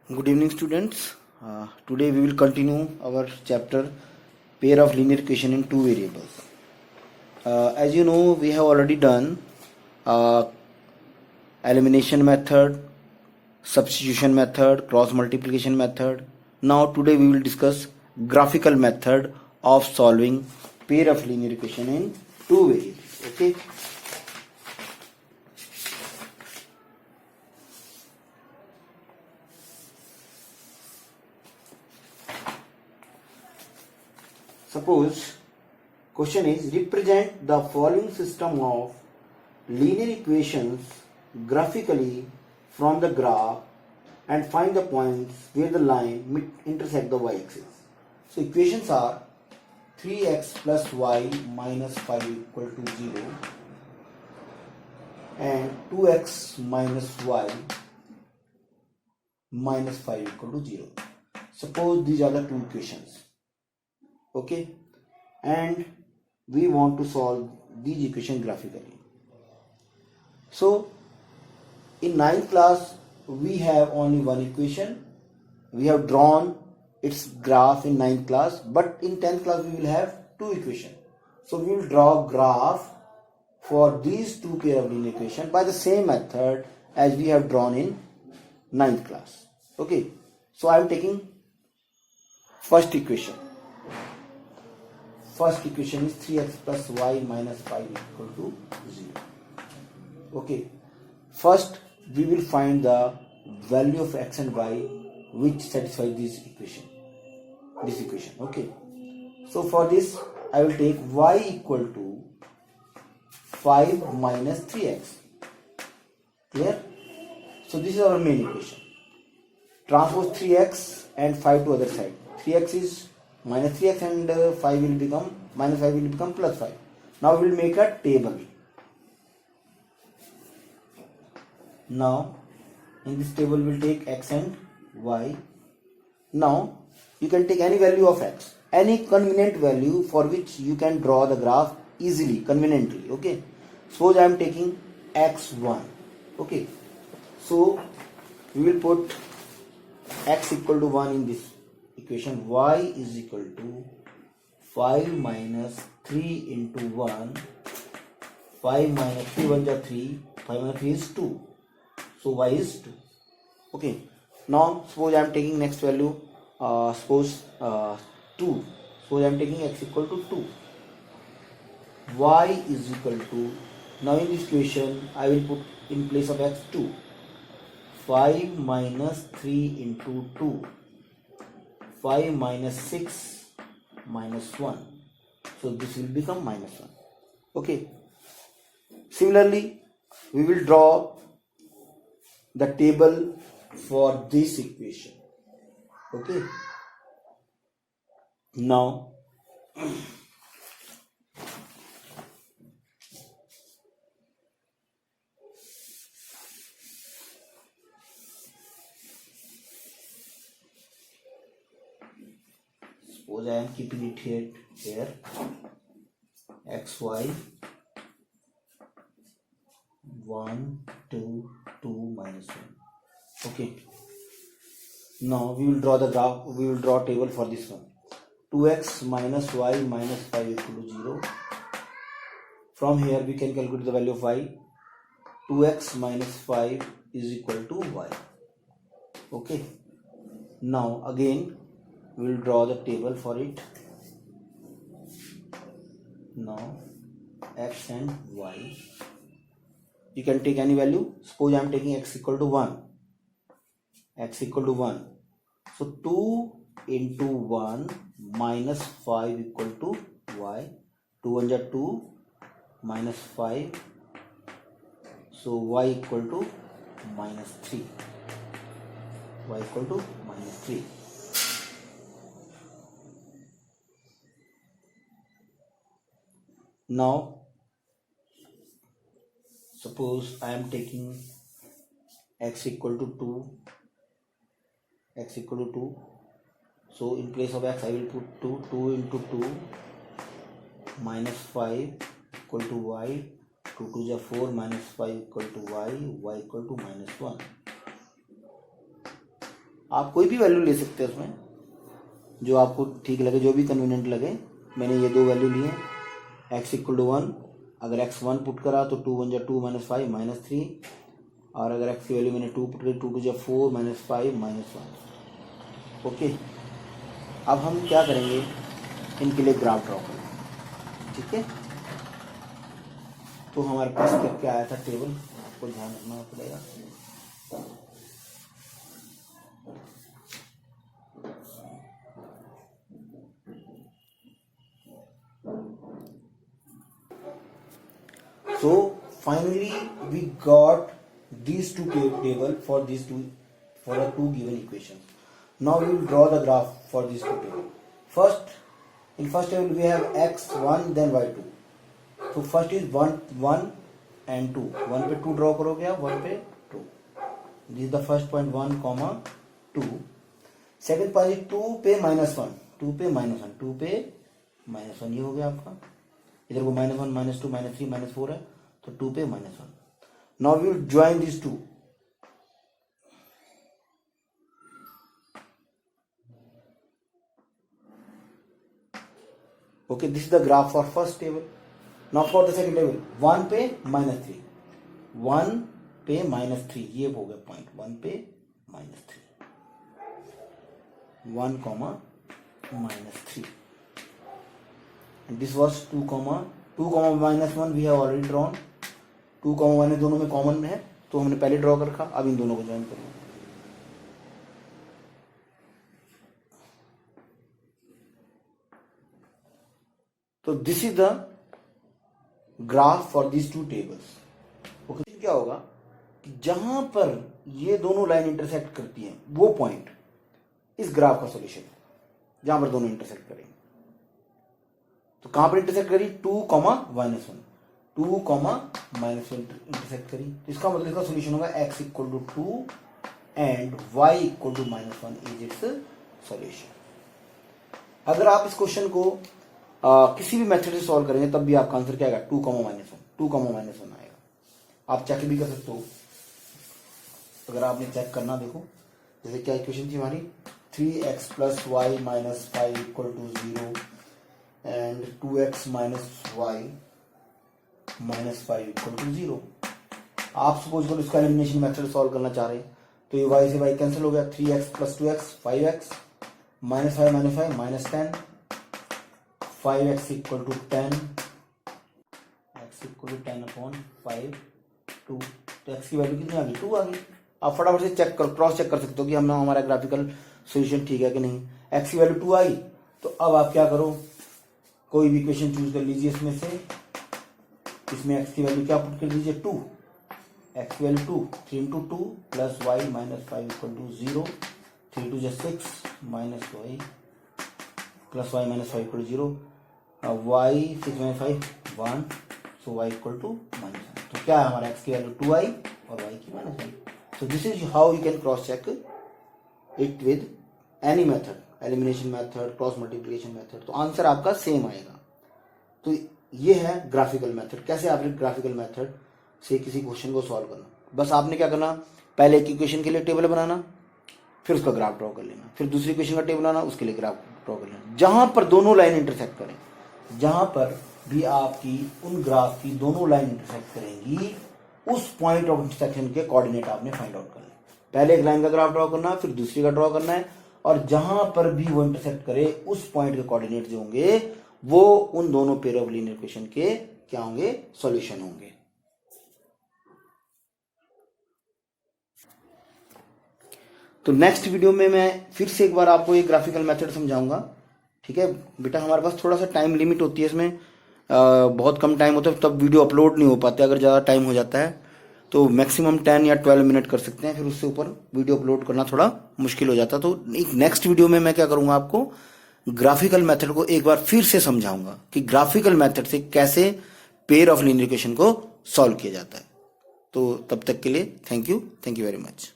Good evening, students. Today we will continue our chapter pair of linear equation in two variables. As you know, we have already done uh, elimination method, substitution method, cross multiplication method. Now today we will discuss graphical method of solving pair of linear equation in two variables. Okay. Suppose question is represent the following system of linear equations graphically from the graph and find the points where the line intersect the y-axis. So equations are 3x plus y minus 5 equal to 0 and 2x minus y minus 5 equal to 0. Suppose these are the two equations. Okay, and we want to solve these equations graphically. So in 9th class we have only one equation. We have drawn its graph in 9th class, but in 10th class we will have two equations. So we will draw graph for these two pair of linear equations by the same method as we have drawn in 9th class. Okay, so I am taking first equation. First equation is 3x plus y minus 5 equal to 0. Okay. First, we will find the value of x and y which satisfy this equation. Okay. So for this, I will take y equal to 5 minus 3x. Clear? So this is our main equation. Transpose 3x and 5 to other side. 3x is minus 3x and 5 will become minus 5 will become plus 5. Now we will make a table. Now in this table we will take x and y. Now you can take any value of x, any convenient value for which you can draw the graph easily, conveniently. Okay, suppose I am taking x1. Okay, so we will put x equal to 1 in this equation. Y is equal to 5 minus 3 into 1. 5 minus 3 1 is 3. 5 minus 3 is 2. So y is 2. Okay. Now suppose I am taking next value. Suppose 2. Suppose I am taking x equal to 2. Y is equal to, now in this equation I will put in place of x 2. 5 minus 3 into 2. 5 minus 6 minus 1. So this will become minus 1. Okay. Similarly, we will draw the table for this equation. Okay. Now, suppose I am keeping it here xy 1 2 2 minus 1. Okay, now we will draw the graph. We will draw table for this one. 2x minus y minus 5 equal to 0. From here we can calculate the value of y. 2x minus 5 is equal to y. Okay, now again we will draw the table for it. Now x and y, you can take any value. Suppose I am taking x equal to 1. X equal to 1. So 2 into 1 minus 5 equal to y. 2 1 is 2 minus 5. So y equal to minus 3. Y equal to minus 3. Now suppose I am taking x equal to 2. X equal to 2. So in place of x I will put 2. 2 into 2 minus 5 equal to y. 2 2 is 4 minus 5 equal to y. Y equal to minus 1. आप कोई भी value ले सकते हैं उसमें, जो आपको ठीक लगे, जो भी कन्वीनियंट लगे। मैंने ये 2 वैल्यू लिए, x इक्वल टू 1, अगर x 1 पुट करा तो 2 1 जा 2 -5 -3, और अगर x की वैल्यू मैंने 2 पुट करी 2 2 जा 4 -5 -1। ओके, अब हम क्या करेंगे, इनके लिए ग्राफ ड्रॉ करेंगे। ठीक है, तो हमारे पास क्या आया था टेबल, आपको ध्यान रखना पड़ेगा। So finally we got these two table for the two given equations. Now we will draw the graph for these two tables. First, in first table we have x1 then y2. So first is 1 and 2. 1 पे 2 draw करोगे आप, 1 पे 2. This is the first point 1, 2. Second point is 2 पे -1, 2 पे -1, 2 पे -1, ये हो गया आपका। इधर को -1 -2 -3 -4 है, तो 2 पे -1। Now we will join this 2। Okay, this is the graph for first table. Now for the second table, 1 पे -3, 1 पे -3, ये हो गया पॉइंट, 1 पे -3, 1, -3। And this was 2, -1 we have already drawn। 2, -1 दोनों में कॉमन है, तो हमने पहले ड्रॉ कर रखा। अब इन दोनों को ज्वाइन करेंगे। तो this is the graph for this two tables. Okay, क्या होगा कि जहां पर ये दोनों लाइन इंटरसेक्ट करती हैं, वो पॉइंट इस ग्राफ का सॉल्यूशन है, जहां पर दोनों इंटरसेक्ट करेंगे। तो कहां पर इंटरसेक्ट करी, 2, -1, 2, -1 इंटरसेक्ट करी, तो इसका मतलब इसका सोल्यूशन होगा x equal to 2 and y equal to -1 is its solution. अगर आप इस क्वेश्चन को किसी भी मेथड से सॉल्व करेंगे तब भी आपका आंसर क्या आएगा, 2, -1 आएगा। आप चेक भी कर सकते हो, अगर आपने चेक करना, देखो जैसे क्या इक्वेशन थी हमारी, 3x + y - 5 equal to 0 and 2x - y - 5 equal to 0। आप सपोज करो इसका एलिमिनेशन मेथड सॉल्व करना चाह रहे हैं, तो ये y से y कैंसिल हो गया, 3x + 2x 5x -5 -5 -10, 5x equal to 10, x equal to 10/5 2। तो x की वैल्यू कितनी आ गई, 2 आ गई। आप फटाफट से चेक कर, क्रॉस चेक कर सकते हो कि हमने हमारा ग्राफिकल सोल्यूशन ठीक है कि नहीं। x की वैल्यू 2 आई, तो अब आप क्या करो, कोई भी इक्वेशन चूज कर लीजिए इसमें से। इसमें x की वैल्यू क्या पुट कर दीजिए, 2, x की value 2, 3 × 2 + y - 5 equal to 0, 3 2 = 6 -y + y - 5 equal to 0, y 6 - 5 1, so y equal to -1। तो क्या है हमारा, x की वैल्यू 2 आई और y की -1। So this is how you can cross check it with any method, elimination method, cross multiplication method, तो answer आपका same आएगा। तो ये है ग्राफिकल मेथड। कैसे आपने ग्राफिकल मेथड से किसी क्वेश्चन को सॉल्व करना, बस आपने क्या करना, पहले एक इक्वेशन के लिए टेबल बनाना, फिर उसका ग्राफ ड्रॉ कर लेना, फिर दूसरी इक्वेशन का टेबल बनाना, उसके लिए ग्राफ ड्रॉ कर लेना। जहां पर दोनों लाइन इंटरसेक्ट करें, जहां पर भी आपकी उन ग्राफ की दोनों लाइन इंटरसेक्ट करेंगी, उस पॉइंट ऑफ इंटरसेक्शन के कोऑर्डिनेट आपने फाइंड आउट करना है। पहले एक लाइन का ग्राफ ड्रॉ करना, फिर दूसरी का ड्रॉ करना है, और जहां पर भी वो इंटरसेक्ट करे उस पॉइंट के कोऑर्डिनेट जो होंगे वो उन दोनों पेयर ऑफ लीनियर इक्वेशन के क्या होंगे, सॉल्यूशन होंगे। तो नेक्स्ट वीडियो में मैं फिर से एक बार आपको ये ग्राफिकल मेथड समझाऊंगा। ठीक है बेटा, हमारे पास थोड़ा सा टाइम लिमिट होती है इसमें, बहुत कम टाइम होता है, तब वीडियो अपलोड नहीं हो पाते। अगर ज़्यादा टाइम हो जाता है तो मैक्सिमम 10 या 12 मिनट कर सकते हैं, फिर उससे ऊपर वीडियो अपलोड करना थोड़ा मुश्किल हो जाता है। तो एक नेक्स्ट वीडियो में मैं क्या करूंगा, आपको ग्राफिकल मेथड को एक बार फिर से समझाऊंगा कि ग्राफिकल मेथड से कैसे पेयर ऑफ लीनियर इक्वेशन को सॉल्व किया जाता है। तो तब तक के लिए थैंक यू वेरी मच।